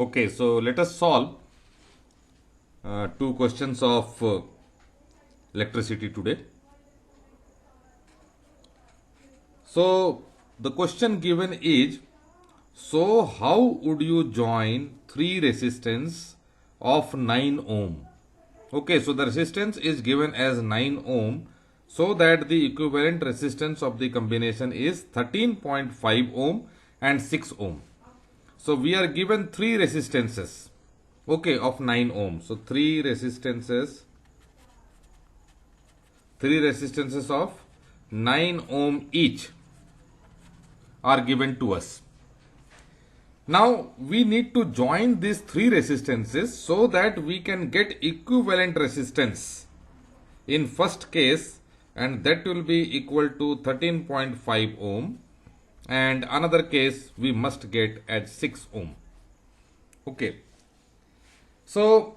Okay, so let us solve two questions of electricity today. So the question given is, so how would you join three resistance of 9 ohm? Okay, so the resistance is given as 9 ohm, so that the equivalent resistance of the combination is 13.5 ohm and 6 ohm. So we are given three resistances, okay, of 9 ohm. So three resistances of 9 ohm each are given to us. Now we need to join these three resistances so that we can get equivalent resistance in first case, and that will be equal to 13.5 ohm, and another case we must get as 6 ohm. Okay, so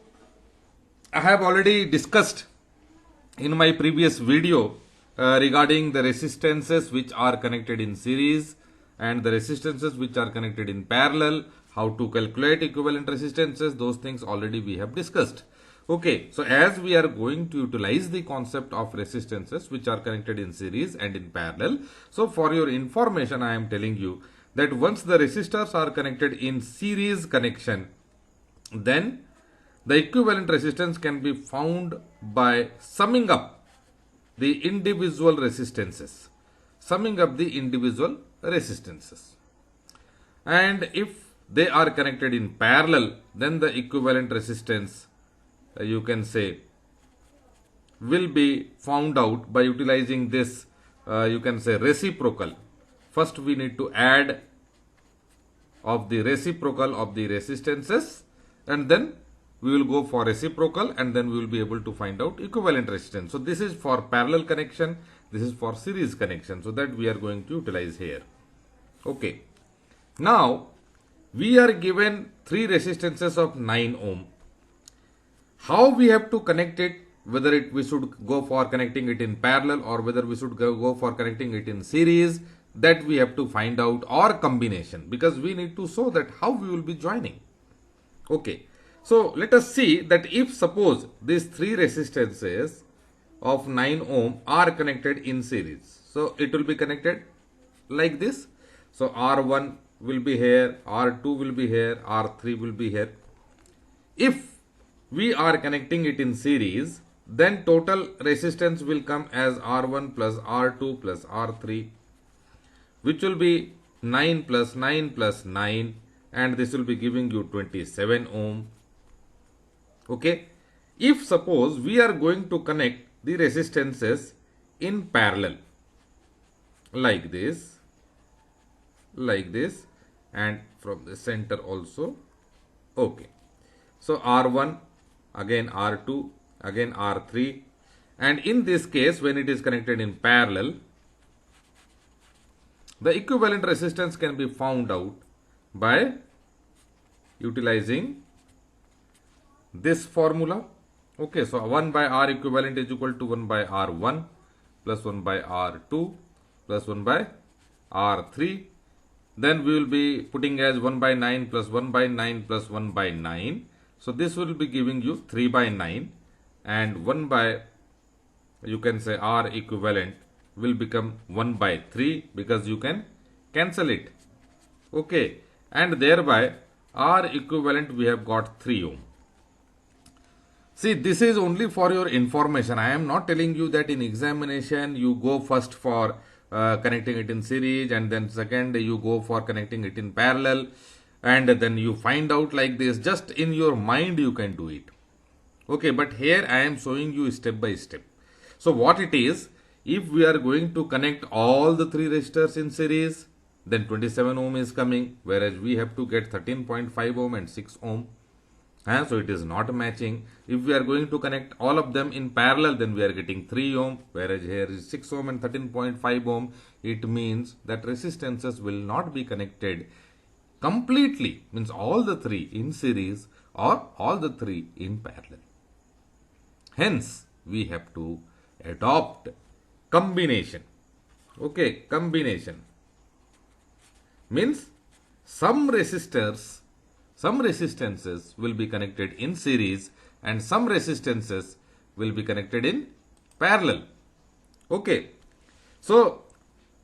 I have already discussed in my previous video regarding the resistances which are connected in series and the resistances which are connected in parallel, how to calculate equivalent resistances, those things already we have discussed. Okay, so as we are going to utilize the concept of resistances which are connected in series and in parallel, so for your information I am telling you that once the resistors are connected in series connection, then the equivalent resistance can be found by summing up the individual resistances. Summing up the individual resistances. And if they are connected in parallel, then the equivalent resistance, you can say, will be found out by utilizing this, you can say, reciprocal. First, we need to add of the reciprocal of the resistances, and then we will go for reciprocal, and then we will be able to find out equivalent resistance. So this is for parallel connection, this is for series connection, so that we are going to utilize here. Okay, now we are given three resistances of 9 ohm. How we have to connect it, whether we should go for connecting it in parallel or whether we should go for connecting it in series, that we have to find out, or combination, because we need to show that how we will be joining. Okay, so let us see that if suppose these three resistances of 9 ohm are connected in series, so it will be connected like this. So R1 will be here, R2 will be here, R3 will be here. If we are connecting it in series, then total resistance will come as R1 plus R2 plus R3, which will be 9 plus 9 plus 9, and this will be giving you 27 ohm. Okay, if suppose we are going to connect the resistances in parallel like this, and from the center also. Okay, so R1, again R2, again R3, and in this case when it is connected in parallel, the equivalent resistance can be found out by utilizing this formula. Okay, so 1 by R equivalent is equal to 1 by R1 plus 1 by R2 plus 1 by R3. Then we will be putting as 1 by 9 plus 1 by 9 plus 1 by 9. So this will be giving you 3 by 9, and 1 by, you can say, R equivalent will become 1 by 3 because you can cancel it. Okay, and thereby R equivalent we have got 3 ohm. See, this is only for your information. I am not telling you that in examination you go first for connecting it in series, and then second you go for connecting it in parallel, and then you find out like this. Just in your mind you can do it. Okay, but here I am showing you step by step. So what it is, if we are going to connect all the three resistors in series, then 27 ohm is coming, whereas we have to get 13.5 ohm and 6 ohm. So it is not matching. If we are going to connect all of them in parallel, then we are getting 3 ohm, whereas here is 6 ohm and 13.5 ohm. It means that resistances will not be connected completely, means all the three in series or all the three in parallel. Hence, we have to adopt combination. Okay, combination means some resistors some resistances will be connected in series and some resistances will be connected in parallel. Okay. So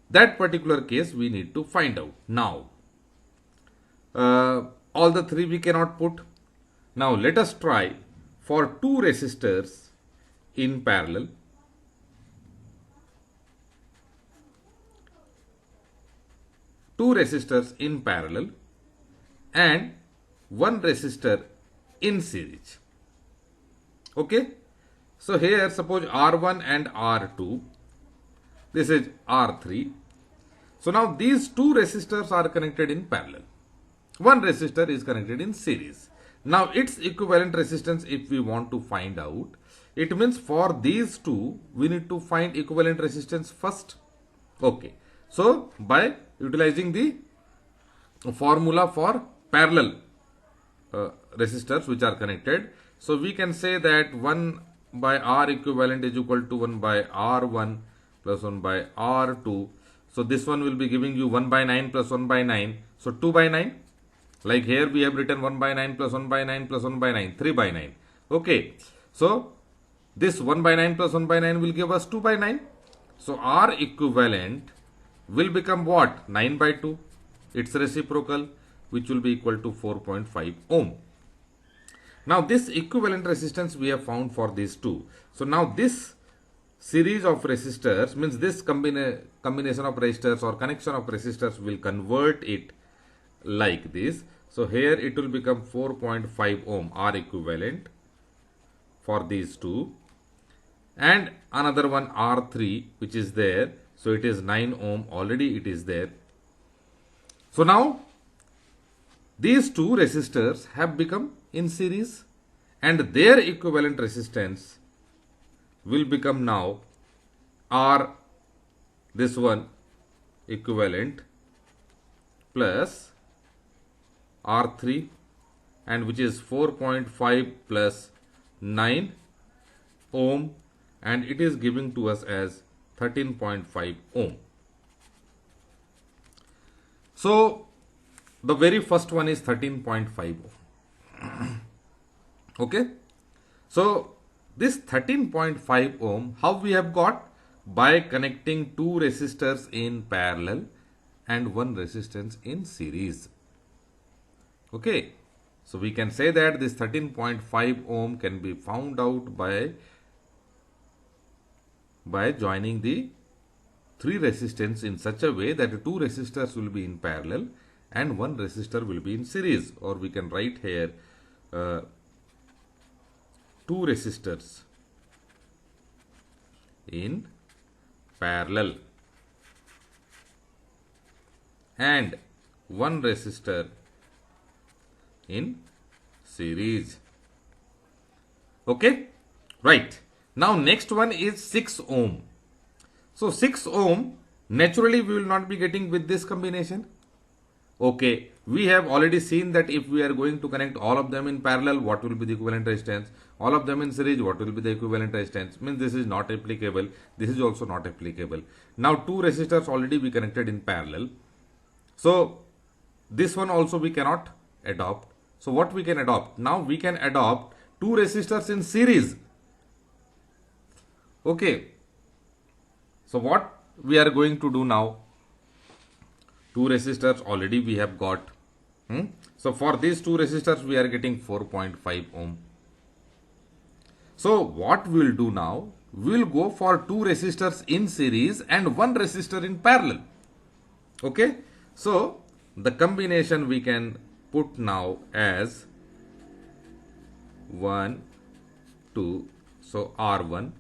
that particular case we need to find out. Now, all the three we cannot put. Now let us try for two resistors in parallel. Two resistors in parallel and one resistor in series. Okay. So here suppose R1 and R2. This is R3. So now these two resistors are connected in parallel. One resistor is connected in series. Now its equivalent resistance, if we want to find out, it means for these two we need to find equivalent resistance first. Okay. So by utilizing the formula for parallel resistors which are connected, so we can say that 1 by R equivalent is equal to 1 by R1 plus 1 by R2. So this one will be giving you 1 by 9 plus 1 by 9. So 2 by 9. Like here we have written 1 by 9 plus 1 by 9 plus 1 by 9. 3 by 9. Okay. So this 1 by 9 plus 1 by 9 will give us 2 by 9. So R equivalent will become what? 9 by 2. Its reciprocal, which will be equal to 4.5 ohm. Now this equivalent resistance we have found for these two. So now this series of resistors means this combination of resistors or connection of resistors will convert it like this. So here it will become 4.5 ohm R equivalent for these two, and another one R3 which is there. So it is 9 ohm, already it is there. So now these two resistors have become in series and their equivalent resistance will become now R, this one equivalent plus R3, and which is 4.5 plus 9 ohm, and it is giving to us as 13.5 ohm. So the very first one is 13.5 ohm. Okay. So this 13.5 ohm, how we have got? By connecting two resistors in parallel and one resistance in series. Okay. So we can say that this 13.5 ohm can be found out by joining the three resistance in such a way that two resistors will be in parallel and one resistor will be in series, or we can write here two resistors in parallel and one resistor in series. Okay, right. Now next one is 6 ohm. So 6 ohm naturally we will not be getting with this combination. Okay, we have already seen that if we are going to connect all of them in parallel, what will be the equivalent resistance? All of them in series, what will be the equivalent resistance? Means this is not applicable. This is also not applicable. Now two resistors already we connected in parallel. So this one also we cannot adopt. So what we can adopt? Now we can adopt two resistors in series. Okay. So what we are going to do now? Two resistors already we have got. So for these two resistors we are getting 4.5 ohm. So what we will do now? We will go for two resistors in series and one resistor in parallel. Okay. So the combination we can put now as 1, 2. So R1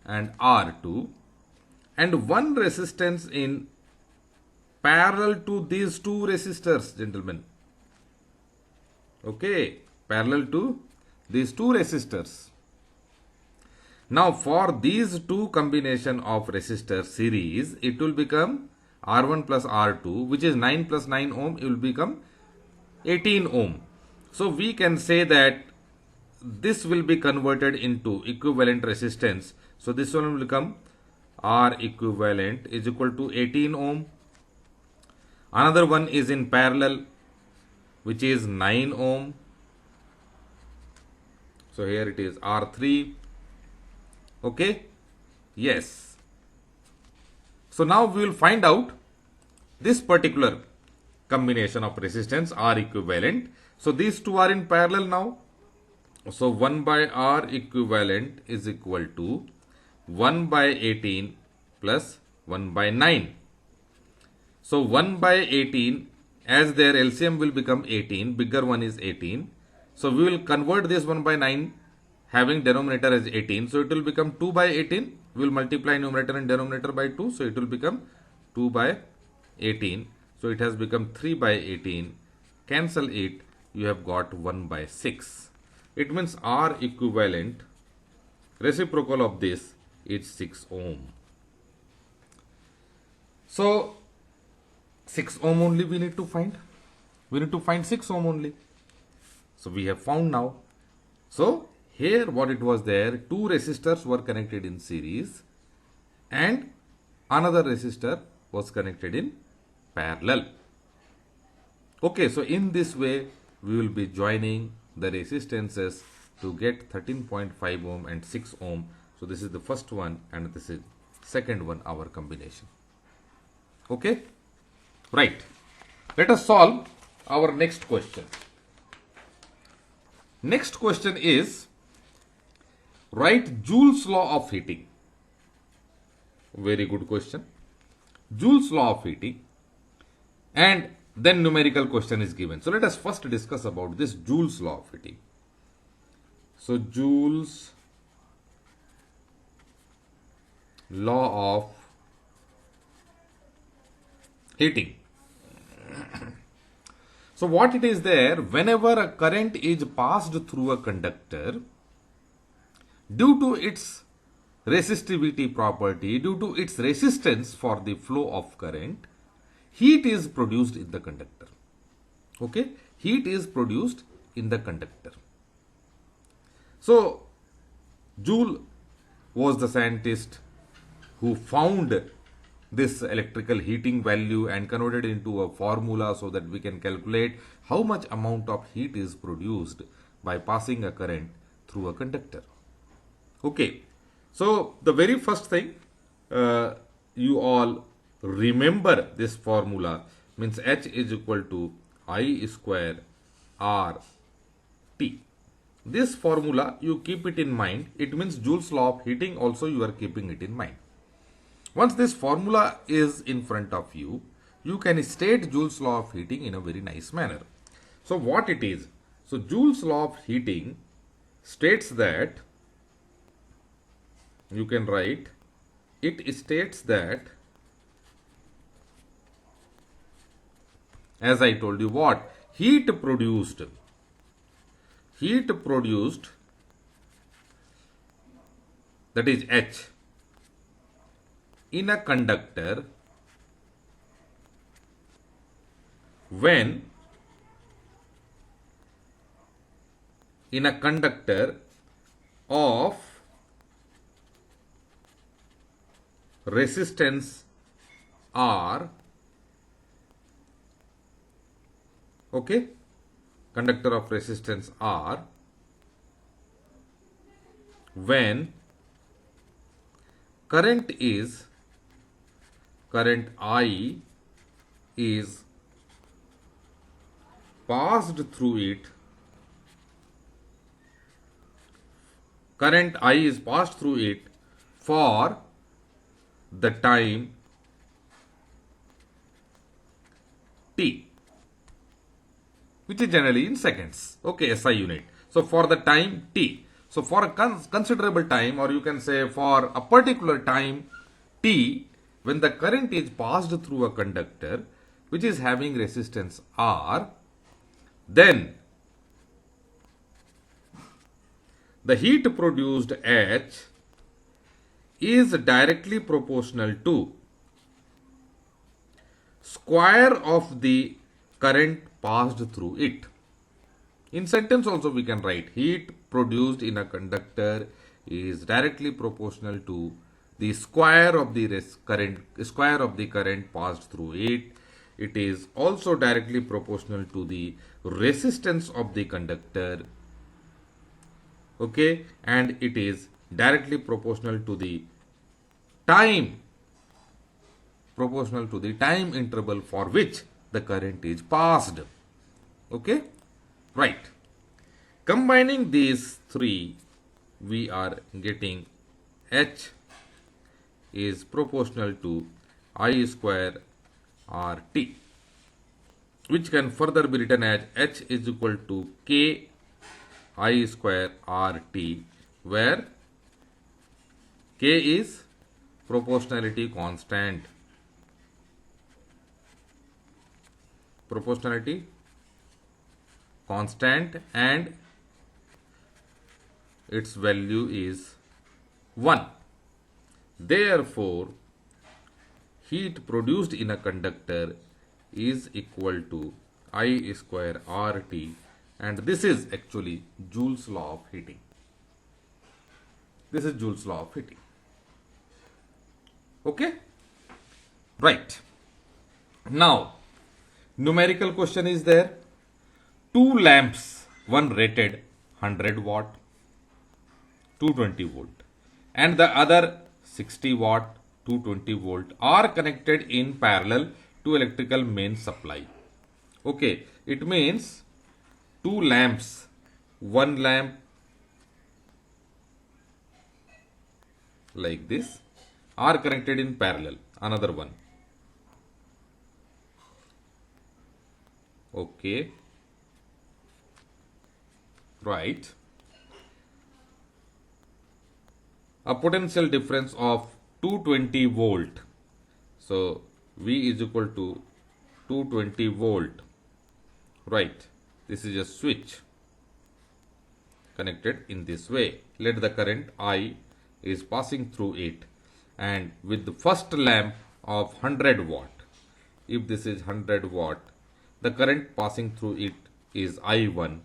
and R2 and one resistance in parallel to these two resistors, gentlemen. Okay, parallel to these two resistors. Now for these two combination of resistor series, it will become R1 plus R2, which is 9 plus 9 ohm, it will become 18 ohm. So we can say that this will be converted into equivalent resistance. So this one will become R equivalent is equal to 18 ohm. Another one is in parallel, which is 9 ohm. So here it is R3. Okay. Yes. So now we will find out this particular combination of resistance R equivalent. So these two are in parallel now. So 1 by R equivalent is equal to 1 by 18 plus 1 by 9. So 1 by 18, as their LCM will become 18, bigger one is 18. So we will convert this 1 by 9 having denominator as 18. So it will become 2 by 18. We will multiply numerator and denominator by 2. So it will become 2 by 18. So it has become 3 by 18. Cancel it. You have got 1 by 6. It means R equivalent, reciprocal of this, is 6 ohm. So 6 ohm only we need to find. We need to find 6 ohm only. So we have found now. So here what it was there, two resistors were connected in series and another resistor was connected in parallel. Okay, so in this way we will be joining the resistances to get 13.5 ohm and 6 ohm. So this is the first one and this is second one, our combination. Okay, right. Let us solve our next question. Next question is, write Joule's law of heating. Very good question. Joule's law of heating, and then numerical question is given. So let us first discuss about this Joule's law of heating. So Joule's law of heating. So what it is there, whenever a current is passed through a conductor, due to its resistivity property, due to its resistance for the flow of current, heat is produced in the conductor. Okay, heat is produced in the conductor. So Joule was the scientist who found this electrical heating value and converted it into a formula so that we can calculate how much amount of heat is produced by passing a current through a conductor. Okay, so the very first thing, you all remember this formula, means H is equal to I square R T. This formula you keep it in mind. It means Joule's law of heating also you are keeping it in mind. Once this formula is in front of you, you can state Joule's law of heating in a very nice manner. So what it is? So Joule's law of heating states that, you can write, it states that, as I told you, what? Heat produced, that is H, in a conductor when of resistance R, okay, conductor of resistance R, when current I is passed through it, for the time t, which is generally in seconds. Okay, SI unit. So for the time t. So for a considerable time, or you can say for a particular time t, when the current is passed through a conductor which is having resistance R, then the heat produced H is directly proportional to square of the current passed through it. In sentence also we can write, heat produced in a conductor is directly proportional to the square of the current passed through it. it is also directly proportional to the resistance of the conductor, okay, and it is directly proportional to the time interval for which the current is passed. Okay, right. Combining these three, we are getting H is proportional to I square RT, which can further be written as H is equal to K I square RT, where K is proportionality constant. And its value is 1. Therefore, heat produced in a conductor is equal to I square RT, and this is actually Joule's law of heating. Okay? Right. Now, numerical question is there. 2 lamps, one rated 100 watt, 220 volt, and the other 60 watt, 220 volt are connected in parallel to electrical main supply. Okay, it means 2 lamps, one lamp like this are connected in parallel, another one. Okay, right. A potential difference of 220 volt. So V is equal to 220 volt. Right. This is a switch connected in this way. Let the current I is passing through it, and with the first lamp of 100 watt, if this is 100 watt, the current passing through it is I1.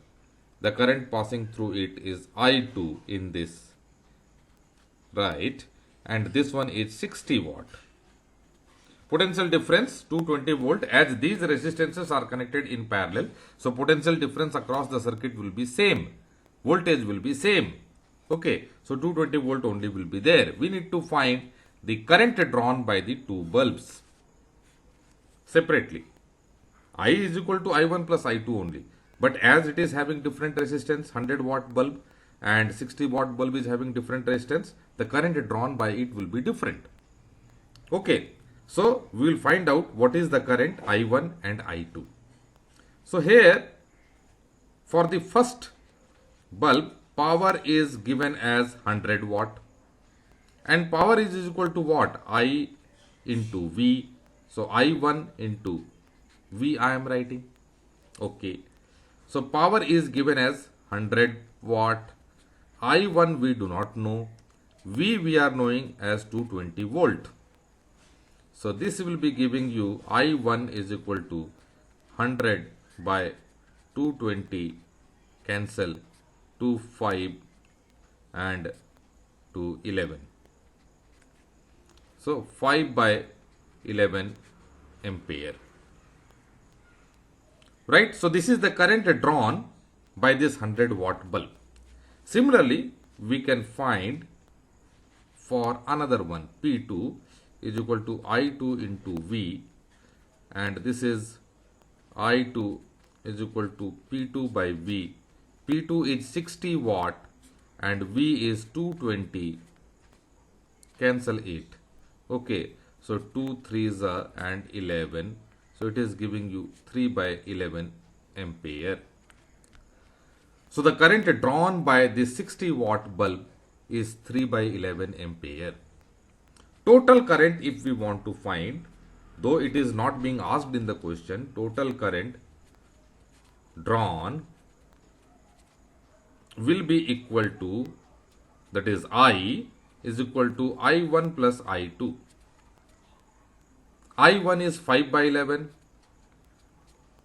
The current passing through it is I2 in this, right? And this one is 60 watt. Potential difference 220 volt, as these resistances are connected in parallel. So potential difference across the circuit will be same. Voltage will be same. Okay. So 220 volt only will be there. We need to find the current drawn by the two bulbs separately. I is equal to I1 plus I2 only. But as it is having different resistance, 100 watt bulb and 60 watt bulb is having different resistance, the current drawn by it will be different. Okay. So we will find out what is the current I1 and I2. So here for the first bulb, power is given as 100 watt, and power is equal to what? I into V. So I1 into V I am writing. Okay. So power is given as 100 watt. I1 we do not know. V we are knowing as 220 volt. So this will be giving you I1 is equal to 100 by 220, cancel 2, 5 and 2, 11. So 5 by 11 ampere. Right. So this is the current drawn by this 100 watt bulb. Similarly, we can find for another one, P2 is equal to I2 into V, and this is I2 is equal to P2 by V. P2 is 60 watt and V is 220, cancel it. Okay, so 2 3s are and 11, so it is giving you 3 by 11 ampere. So the current drawn by this 60 watt bulb is 3 by 11 ampere. Total current, if we want to find, though it is not being asked in the question, total current drawn will be equal to, that is I is equal to I1 plus I2. I1 is 5 by 11,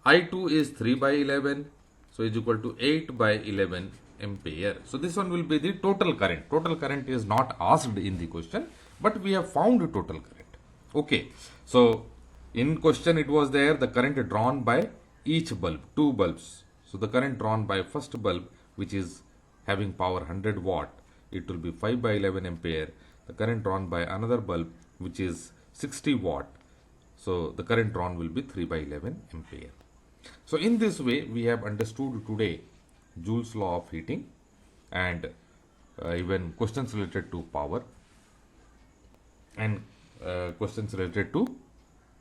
I2 is 3 by 11, so is equal to 8 by 11 ampere. So this one will be the total current. Total current is not asked in the question, but we have found total current. Okay, so In question it was there the current drawn by each bulb, two bulbs. So the current drawn by first bulb, which is having power 100 watt, it will be 5 by 11 ampere. The current drawn by another bulb, which is 60 watt, so the current drawn will be 3 by 11 ampere. So in this way we have understood today Joule's law of heating and even questions related to power and questions related to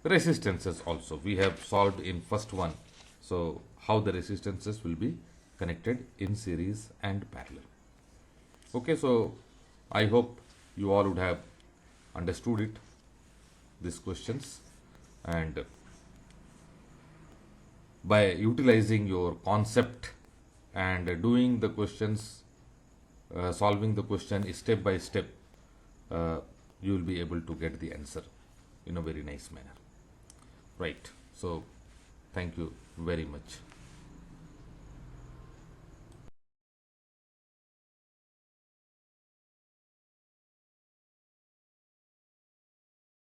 resistances also we have solved in first one. So how the resistances will be connected in series and parallel. Okay, so I hope you all would have understood it, these questions, and by utilizing your concept and doing the questions, solving the question step by step, you will be able to get the answer in a very nice manner. Right. So thank you very much.